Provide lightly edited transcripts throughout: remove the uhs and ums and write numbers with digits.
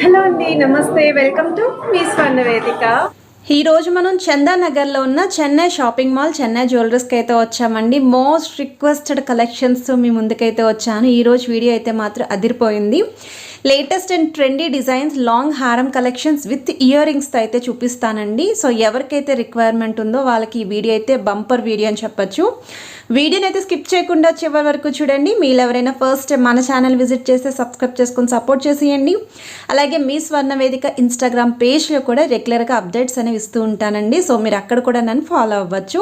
Hello అండి, నమస్తే. Welcome to me స్వర్ణ వేదిక. ఈ రోజు మనం చందానగర్లో ఉన్న చెన్నై షాపింగ్ మాల్ చెన్నై జ్యువెలరీస్కి అయితే వచ్చామండి. మోస్ట్ రిక్వెస్టెడ్ కలెక్షన్స్ మీ ముందుకైతే వచ్చాను. ఈరోజు వీడియో అయితే మాత్రం అదిరిపోయింది. Latest and trendy designs long హారం కలెక్షన్స్ విత్ ఇయర్ రింగ్స్తో అయితే చూపిస్తానండి. సో ఎవరికైతే రిక్వైర్మెంట్ ఉందో వాళ్ళకి ఈ వీడియో అయితే బంపర్ వీడియో అని చెప్పొచ్చు. వీడియోని అయితే స్కిప్ చేయకుండా చివరి వరకు చూడండి. మీరు ఎవరైనా ఫస్ట్ టైం మన ఛానల్ విజిట్ చేస్తే సబ్స్క్రైబ్ చేసుకొని సపోర్ట్ చేసేయండి. అలాగే మీ స్వర్ణ వేదిక ఇన్స్టాగ్రామ్ పేజ్లో కూడా రెగ్యులర్గా అప్డేట్స్ అనేవి ఇస్తూ ఉంటానండి. సో మీరు అక్కడ కూడా నన్ను ఫాలో అవ్వచ్చు.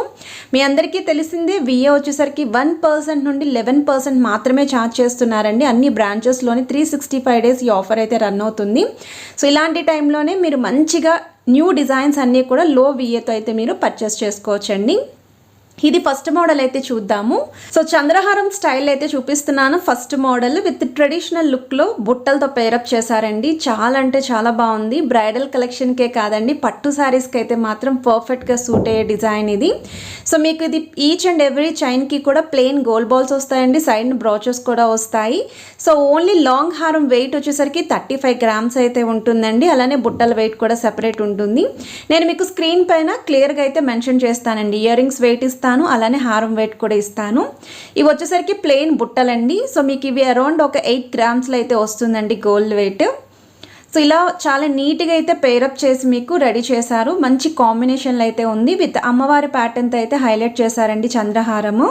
మీ అందరికీ తెలిసిందే విఏ వచ్చేసరికి 1% నుండి 11% మాత్రమే ఛార్జ్ చేస్తున్నారండి. అన్ని బ్రాంచెస్లోని 365 డేస్ ఈ ఆఫర్ అయితే రన్ అవుతుంది. సో ఇలాంటి టైంలోనే మీరు మంచిగా న్యూ డిజైన్స్ అన్నీ కూడా లో విఏతో అయితే మీరు పర్చేస్ చేసుకోవచ్చండి. ఇది ఫస్ట్ మోడల్ అయితే చూద్దాము. సో చంద్రహారం స్టైల్ అయితే చూపిస్తున్నాను. ఫస్ట్ మోడల్ విత్ ట్రెడిషనల్ లుక్లో బుట్టలతో పేరప్ చేశారండి. చాలా అంటే చాలా బాగుంది. బ్రైడల్ కలెక్షన్కే కాదండి, పట్టు శారీస్కి అయితే మాత్రం పర్ఫెక్ట్గా సూట్ అయ్యే డిజైన్ ఇది. సో మీకు ఇది ఈచ్ అండ్ ఎవ్రీ చైన్కి కూడా ప్లెయిన్ గోల్డ్ బాల్స్ వస్తాయండి. సైడ్ బ్రోచెస్ కూడా వస్తాయి. సో ఓన్లీ లాంగ్ హారం వెయిట్ వచ్చేసరికి 35 గ్రామ్స్ అయితే ఉంటుందండి. అలానే బుట్టల వెయిట్ కూడా సెపరేట్ ఉంటుంది. నేను మీకు స్క్రీన్ పైన క్లియర్గా అయితే మెన్షన్ చేస్తానండి. ఇయర్ రింగ్స్ వెయిట్ ఇస్తాను, అలానే హారం వెయిట్ కూడా ఇస్తాను. ఇవి వచ్చేసరికి ప్లెయిన్ బుట్టలండి. సో మీకు ఇవి అరౌండ్ ఒక 8 గ్రామ్స్లో అయితే వస్తుందండి గోల్డ్ వెయిట్. సో ఇలా చాలా నీట్గా అయితే పేరప్ చేసి మీకు రెడీ చేశారు. మంచి కాంబినేషన్లో అయితే ఉంది. విత్ అమ్మవారి ప్యాటర్న్తో అయితే హైలైట్ చేశారండి చంద్రహారము.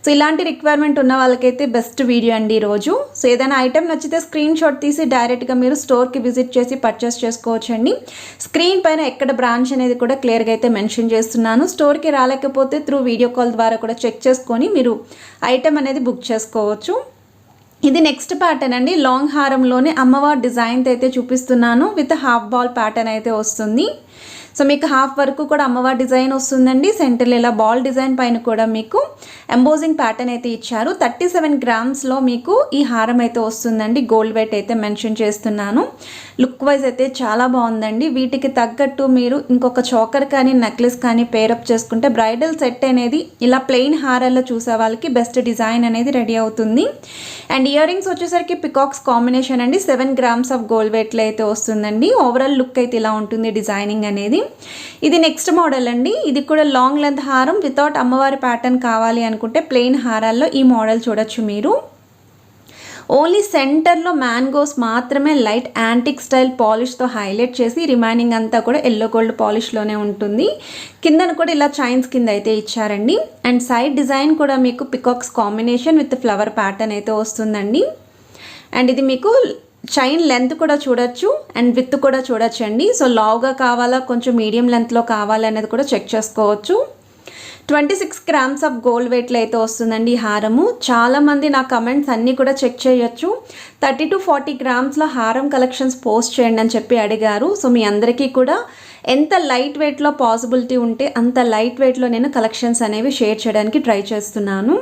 సో ఇలాంటి రిక్వైర్మెంట్ ఉన్న వాళ్ళకైతే బెస్ట్ వీడియో అండి ఈరోజు. సో ఏదైనా ఐటెం నచ్చితే స్క్రీన్ షాట్ తీసి డైరెక్ట్గా మీరు స్టోర్కి విజిట్ చేసి పర్చేస్ చేసుకోవచ్చండి. స్క్రీన్ పైన ఎక్కడ బ్రాంచ్ అనేది కూడా క్లియర్గా అయితే మెన్షన్ చేస్తున్నాను. స్టోర్కి రాలేకపోతే త్రూ వీడియో కాల్ ద్వారా కూడా చెక్ చేసుకొని మీరు ఐటెం అనేది బుక్ చేసుకోవచ్చు. ఇది నెక్స్ట్ ప్యాటర్న్ అండి. లాంగ్ హారంలోనే అమ్మవారి డిజైన్ అయితే చూపిస్తున్నాను. విత్ హాఫ్ బాల్ ప్యాటర్న్ అయితే వస్తుంది. సో మీకు హాఫ్ వరకు కూడా అమ్మవారి డిజైన్ వస్తుందండి. సెంటర్లో ఇలా బాల్ డిజైన్ పైన కూడా మీకు ఎంబోజింగ్ ప్యాటర్న్ అయితే ఇచ్చారు. 37 గ్రామ్స్లో మీకు ఈ హారం అయితే వస్తుందండి. గోల్డ్ వెయిట్ అయితే మెన్షన్ చేస్తున్నాను. లుక్ వైజ్ అయితే చాలా బాగుందండి. వీటికి తగ్గట్టు మీరు ఇంకొక చోకర్ కానీ నెక్లెస్ కానీ పేరప్ చేసుకుంటే బ్రైడల్ సెట్ అనేది ఇలా ప్లెయిన్ హారాల్లో చూసే వాళ్ళకి బెస్ట్ డిజైన్ అనేది రెడీ అవుతుంది. అండ్ ఇయర్ రింగ్స్ వచ్చేసరికి పికాక్స్ కాంబినేషన్ అండి. 7 గ్రామ్స్ ఆఫ్ గోల్డ్ వెయిట్లో అయితే వస్తుందండి. ఓవరాల్ లుక్ అయితే ఇలా ఉంటుంది డిజైనింగ్ అనేది. ఇది నెక్స్ట్ మోడల్ అండి. ఇది కూడా లాంగ్ లెంత్ హారం వితౌట్ అమ్మవారి ప్యాటర్న్ కావాలి అనుకుంటే ప్లెయిన్ హారాల్లో ఈ మోడల్ చూడొచ్చు మీరు. ఓన్లీ సెంటర్లో మ్యాంగోస్ మాత్రమే లైట్ యాంటిక్ స్టైల్ పాలిష్తో హైలైట్ చేసి రిమైనింగ్ అంతా కూడా ఎల్లో గోల్డ్ పాలిష్లోనే ఉంటుంది. కిందను కూడా ఇలా చైన్స్ కింద అయితే ఇచ్చారండి. అండ్ సైడ్ డిజైన్ కూడా మీకు peacocks combination with flower pattern అయితే వస్తుందండి. అండ్ ఇది మీకు చైన్ లెంత్ కూడా చూడొచ్చు అండ్ విత్ కూడా చూడొచ్చు అండి. సో లావుగా కావాలా కొంచెం మీడియం లెంత్లో కావాలి అనేది కూడా చెక్ చేసుకోవచ్చు. 26 గ్రామ్స్ ఆఫ్ గోల్డ్ వెయిట్లో అయితే వస్తుందండి ఈ హారము. చాలామంది నా కమెంట్స్ అన్నీ కూడా చెక్ చేయొచ్చు. 30 to 40 గ్రామ్స్లో హారం కలెక్షన్స్ పోస్ట్ చేయండి అని చెప్పి అడిగారు. సో మీ అందరికీ కూడా ఎంత లైట్ వెయిట్లో పాసిబిలిటీ ఉంటే అంత లైట్ వెయిట్లో నేను కలెక్షన్స్ అనేవి షేర్ చేయడానికి ట్రై చేస్తున్నాను.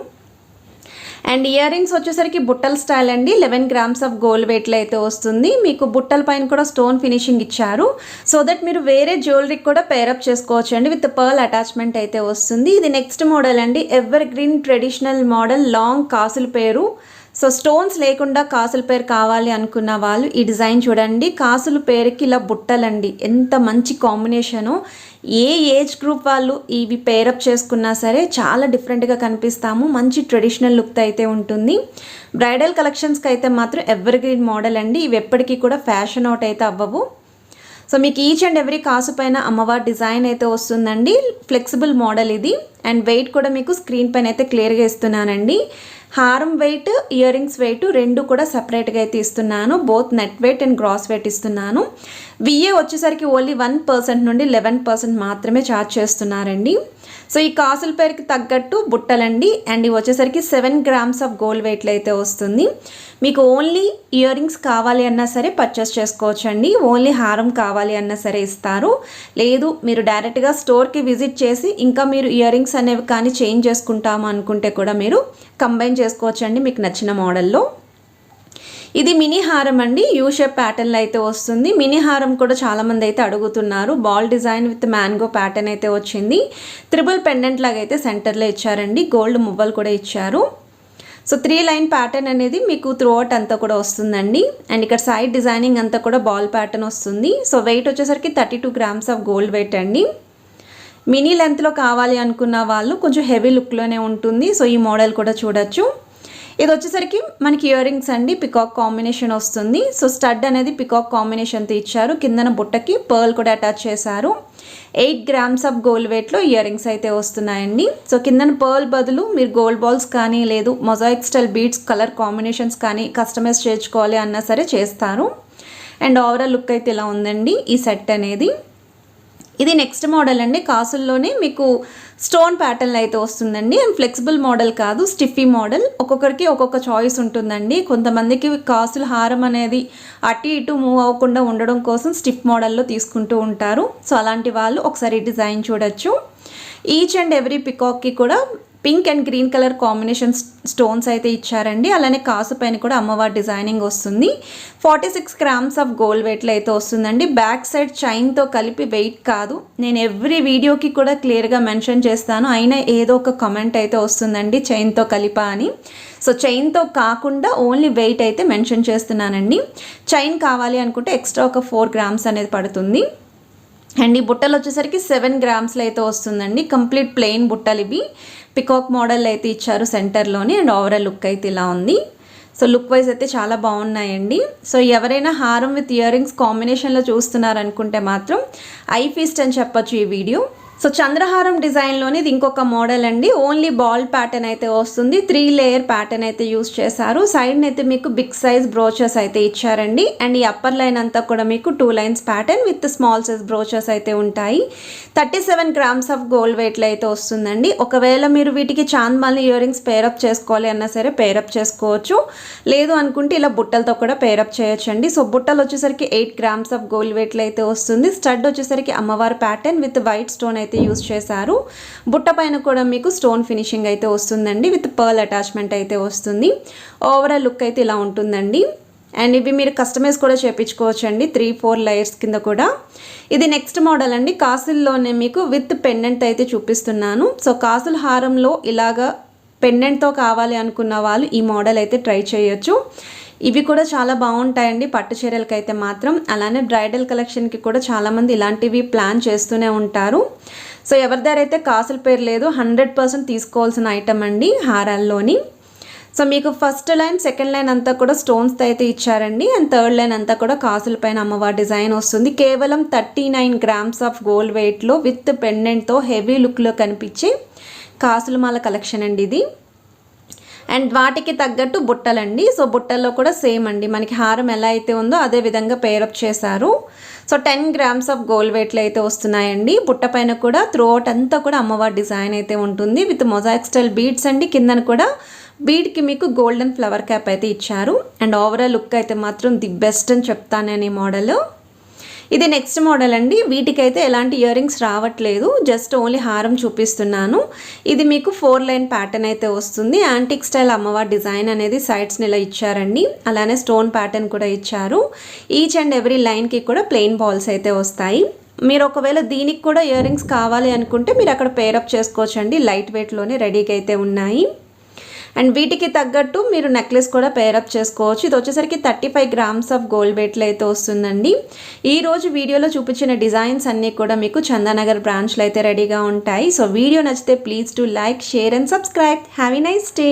అండ్ ఇయర్ రింగ్స్ వచ్చేసరికి బుట్టల స్టైల్ అండి. 11 గ్రామ్స్ ఆఫ్ గోల్డ్ వెయిట్లో అయితే వస్తుంది. మీకు బుట్టల పైన కూడా స్టోన్ ఫినిషింగ్ ఇచ్చారు. సో దట్ మీరు వేరే జ్యువెలరీకి కూడా పేరప్ చేసుకోవచ్చు అండి. విత్ పర్ల్ అటాచ్మెంట్ అయితే వస్తుంది. ఇది నెక్స్ట్ మోడల్ అండి. Ever green traditional model long కాసుల పేరు. సో స్టోన్స్ లేకుండా కాసుల పేరు కావాలి అనుకున్న వాళ్ళు ఈ డిజైన్ చూడండి. కాసుల పేరుకి ఇలా బుట్టలండి. ఎంత మంచి కాంబినేషను. ఏ ఏజ్ గ్రూప్ వాళ్ళు ఇవి పేరప్ చేసుకున్నా సరే చాలా డిఫరెంట్గా కనిపిస్తాము. మంచి ట్రెడిషనల్ లుక్ అయితే ఉంటుంది. బ్రైడల్ కలెక్షన్స్కి అయితే మాత్రం ఎవర్ గ్రీన్ మోడల్ అండి. ఇవి ఎప్పటికీ కూడా ఫ్యాషన్ అవుట్ అయితే అవ్వవు. సో మీకు ఈచ్ అండ్ ఎవ్రీ కాసు పైన అమ్మవారి డిజైన్ అయితే వస్తుందండి. ఫ్లెక్సిబుల్ మోడల్ ఇది. అండ్ వెయిట్ కూడా మీకు స్క్రీన్ పైన అయితే క్లియర్గా ఇస్తున్నానండి. హారం వెయిట్ ఇయర్ రింగ్స్ వెయిట్ రెండు కూడా సపరేట్గా అయితే ఇస్తున్నాను. Both net weight and gross weight ఇస్తున్నాను. విఏ వచ్చేసరికి ఓన్లీ 1% నుండి 11% మాత్రమే ఛార్జ్ చేస్తున్నారండి. సో ఈ కాసుల పేరుకి తగ్గట్టు బుట్టలండి. అండ్ ఇవి వచ్చేసరికి 7 గ్రామ్స్ ఆఫ్ గోల్డ్ వెయిట్లో అయితే వస్తుంది. మీకు ఓన్లీ ఇయర్ రింగ్స్ కావాలి అన్నా సరే పర్చేస్ చేసుకోవచ్చు అండి. ఓన్లీ హారం కావాలి అన్నా సరే ఇస్తారు. లేదు మీరు డైరెక్ట్గా స్టోర్కి విజిట్ చేసి ఇంకా మీరు ఇయర్ రింగ్స్ అనేవి కానీ చేంజ్ చేసుకుంటాము అనుకుంటే కూడా మీరు కంబైన్ చేసుకోవచ్చు అండి మీకు నచ్చిన మోడల్లో. ఇది మినీ హారం అండి. యూ షేప్ ప్యాటర్న్లో అయితే వస్తుంది. మినీ హారం కూడా చాలామంది అయితే అడుగుతున్నారు. Ball design with mango pattern అయితే వచ్చింది. త్రిబుల్ పెండెంట్ లాగా అయితే సెంటర్లో ఇచ్చారండి. గోల్డ్ మువ్వలు కూడా ఇచ్చారు. సో 3 లైన్ ప్యాటర్న్ అనేది మీకు త్రూ అవుట్ అంతా కూడా వస్తుందండి. అండ్ ఇక్కడ సైడ్ డిజైనింగ్ అంతా కూడా బాల్ ప్యాటర్న్ వస్తుంది. సో వెయిట్ వచ్చేసరికి 32 grams ఆఫ్ గోల్డ్ వెయిట్ అండి. మినీ లెంత్లో కావాలి అనుకున్న వాళ్ళు కొంచెం హెవీ లుక్లోనే ఉంటుంది. సో ఈ మోడల్ కూడా చూడొచ్చు. ఇది వచ్చేసరికి మనకి ఇయర్ రింగ్స్ అండి, పికాక్ కాంబినేషన్ వస్తుంది. సో స్టడ్ అనేది పికాక్ కాంబినేషన్తో ఇచ్చారు. కిందన బుట్టకి పర్ల్ కూడా అటాచ్ చేశారు. 8 grams ఆఫ్ గోల్డ్ వెయిట్లో ఇయర్ రింగ్స్ అయితే వస్తున్నాయండి. సో కిందన పర్ల్ బదులు మీరు గోల్డ్ బాల్స్ కానీ లేదు mosaic style beads colour combinations కానీ కస్టమైజ్ చేయించుకోవాలి అన్నా సరే చేస్తారు. అండ్ ఓవరాల్ లుక్ అయితే ఇలా ఉందండి ఈ సెట్ అనేది. ఇది నెక్స్ట్ మోడల్ అండి. కాసుల్లోనే మీకు స్టోన్ ప్యాటర్న్లో అయితే వస్తుందండి. అండ్ ఫ్లెక్సిబుల్ మోడల్ కాదు, స్టిఫీ మోడల్. ఒక్కొక్కరికి ఒక్కొక్క చాయిస్ ఉంటుందండి. కొంతమందికి కాసుల హారం అనేది అటు ఇటు మూవ్ అవ్వకుండా ఉండడం కోసం స్టిఫ్ మోడల్లో తీసుకుంటూ ఉంటారు. సో అలాంటి వాళ్ళు ఒకసారి డిజైన్ చూడొచ్చు. ఈచ్ అండ్ ఎవ్రీ పికాక్కి కూడా pink and green colour combination stones అయితే ఇచ్చారండి. అలానే కాసు పైన కూడా అమ్మవారి డిజైనింగ్ వస్తుంది. 46 grams ఆఫ్ గోల్డ్ వెయిట్లో అయితే వస్తుందండి. బ్యాక్ సైడ్ చైన్తో కలిపి వెయిట్ కాదు. నేను ఎవ్రీ వీడియోకి కూడా క్లియర్గా మెన్షన్ చేస్తాను, అయినా ఏదో ఒక కమెంట్ అయితే వస్తుందండి చైన్తో కలిపా అని. సో చైన్తో కాకుండా ఓన్లీ వెయిట్ అయితే మెన్షన్ చేస్తున్నానండి. చైన్ కావాలి అనుకుంటే ఎక్స్ట్రా ఒక 4 grams అనేది పడుతుంది. అండ్ ఈ బుట్టలు వచ్చేసరికి 7 grams అయితే వస్తుందండి. కంప్లీట్ ప్లెయిన్ బుట్టలు ఇవి. పికాక్ మోడల్ అయితే ఇచ్చారు సెంటర్లోని. అండ్ ఓవరాల్ లుక్ అయితే ఇలా ఉంది. సో లుక్ వైజ్ అయితే చాలా బాగున్నాయండి. సో ఎవరైనా హారం విత్ ఇయర్ రింగ్స్ కాంబినేషన్లో చూస్తున్నారనుకుంటే మాత్రం ఐ ఫీస్ట్ అని చెప్పొచ్చు ఈ వీడియో. సో చంద్రహారం డిజైన్లోని ఇది ఇంకొక మోడల్ అండి. ఓన్లీ బాల్ ప్యాటర్న్ అయితే వస్తుంది. 3 layer ప్యాటర్న్ అయితే యూస్ చేశారు. సైడ్ అయితే మీకు బిగ్ సైజ్ బ్రోచెస్ అయితే ఇచ్చారండి. అండ్ ఈ అప్పర్ లైన్ అంతా కూడా మీకు 2 lines pattern with small size brooches అయితే ఉంటాయి. 37 grams ఆఫ్ గోల్డ్ వెయిట్లో అయితే వస్తుందండి. ఒకవేళ మీరు వీటికి చాంద్మాల్ని ఇయర్ రింగ్స్ పేరప్ చేసుకోవాలి అన్నా సరే పేరప్ చేసుకోవచ్చు. లేదు అనుకుంటే ఇలా బుట్టలతో కూడా పేరప్ చేయొచ్చండి. సో బుట్టలు వచ్చేసరికి 8 grams ఆఫ్ గోల్డ్ వెయిట్లో అయితే వస్తుంది. స్టడ్ వచ్చేసరికి అమ్మవారి ప్యాటర్న్ విత్ వైట్ స్టోన్ అయితే యూస్ చేశారు. బుట్ట పైన కూడా మీకు స్టోన్ ఫినిషింగ్ అయితే వస్తుందండి. విత్ పర్ల్ అటాచ్మెంట్ అయితే వస్తుంది. ఓవరాల్ లుక్ అయితే ఇలా ఉంటుందండి. అండ్ ఇవి మీరు కస్టమైజ్ కూడా చేయించుకోవచ్చు అండి 3-4 layers కింద కూడా. ఇది నెక్స్ట్ మోడల్ అండి. కాసుల్లోనే మీకు విత్ పెండెంట్ అయితే చూపిస్తున్నాను. సో కాసుల హారంలో ఇలాగా పెండెంట్తో కావాలి అనుకున్న వాళ్ళు ఈ మోడల్ అయితే ట్రై చేయొచ్చు. ఇవి కూడా చాలా బాగుంటాయండి పట్టు చీరలకి అయితే మాత్రం. అలానే బ్రైడల్ కలెక్షన్కి కూడా చాలామంది ఇలాంటివి ప్లాన్ చేస్తూనే ఉంటారు. సో ఎవరి దగ్గర అయితే కాసుల పేరు లేదు 100% తీసుకోవాల్సిన ఐటమ్ అండి హారాల్లోని. సో మీకు ఫస్ట్ లైన్ సెకండ్ లైన్ అంతా కూడా స్టోన్స్తో అయితే ఇచ్చారండి. అండ్ థర్డ్ లైన్ అంతా కూడా కాసుల పైన అమ్మవారి డిజైన్ వస్తుంది. కేవలం 39 grams ఆఫ్ గోల్డ్ వెయిట్లో విత్ పెండెంట్తో హెవీ లుక్లో కనిపించే కాసుల మాల కలెక్షన్ అండి ఇది. అండ్ వాటికి తగ్గట్టు బుట్టలండి. సో బుట్టల్లో కూడా సేమ్ అండి, మనకి హారం ఎలా అయితే ఉందో అదే విధంగా పేరప్ చేశారు. సో 10 grams ఆఫ్ గోల్డ్ వెయిట్లో అయితే వస్తున్నాయండి. బుట్ట పైన కూడా త్రూ అవుట్ అంతా కూడా అమ్మవారి డిజైన్ అయితే ఉంటుంది విత్ మొజాయిక్ స్టైల్ బీడ్స్ అండి. కిందన కూడా బీడ్కి మీకు గోల్డెన్ ఫ్లవర్ క్యాప్ అయితే ఇచ్చారు. అండ్ ఓవరాల్ లుక్ అయితే మాత్రం ది బెస్ట్ అని చెప్తాను నేను ఈ మోడల్. ఇది నెక్స్ట్ మోడల్ అండి. వీటికైతే ఎలాంటి ఇయర్ రింగ్స్ రావట్లేదు, జస్ట్ ఓన్లీ హారం చూపిస్తున్నాను. ఇది మీకు 4 line ప్యాటర్న్ అయితే వస్తుంది. యాంటిక్ స్టైల్ అమ్మవారి డిజైన్ అనేది సైడ్స్ని ఇలా ఇచ్చారండి. అలానే స్టోన్ ప్యాటర్న్ కూడా ఇచ్చారు. ఈచ్ అండ్ ఎవ్రీ లైన్కి కూడా ప్లెయిన్ బాల్స్ అయితే వస్తాయి. మీరు ఒకవేళ దీనికి కూడా ఇయర్ రింగ్స్ కావాలి అనుకుంటే మీరు అక్కడ పేరప్ చేసుకోవచ్చండి. లైట్ వెయిట్లోనే రెడీగా అయితే ఉన్నాయి. అండ్ వీటికి తగ్గట్టు మీరు నెక్లెస్ కూడా పేరప్ చేసుకోవచ్చు. ఇది వచ్చేసరికి 35 grams ఆఫ్ గోల్డ్ వెయిట్లో అయితే వస్తుందండి. ఈరోజు వీడియోలో చూపించిన డిజైన్స్ అన్నీ కూడా మీకు చందానగర్ బ్రాంచ్లో అయితే రెడీగా ఉంటాయి. సో వీడియో నచ్చితే please to like, share and subscribe. Have a nice day.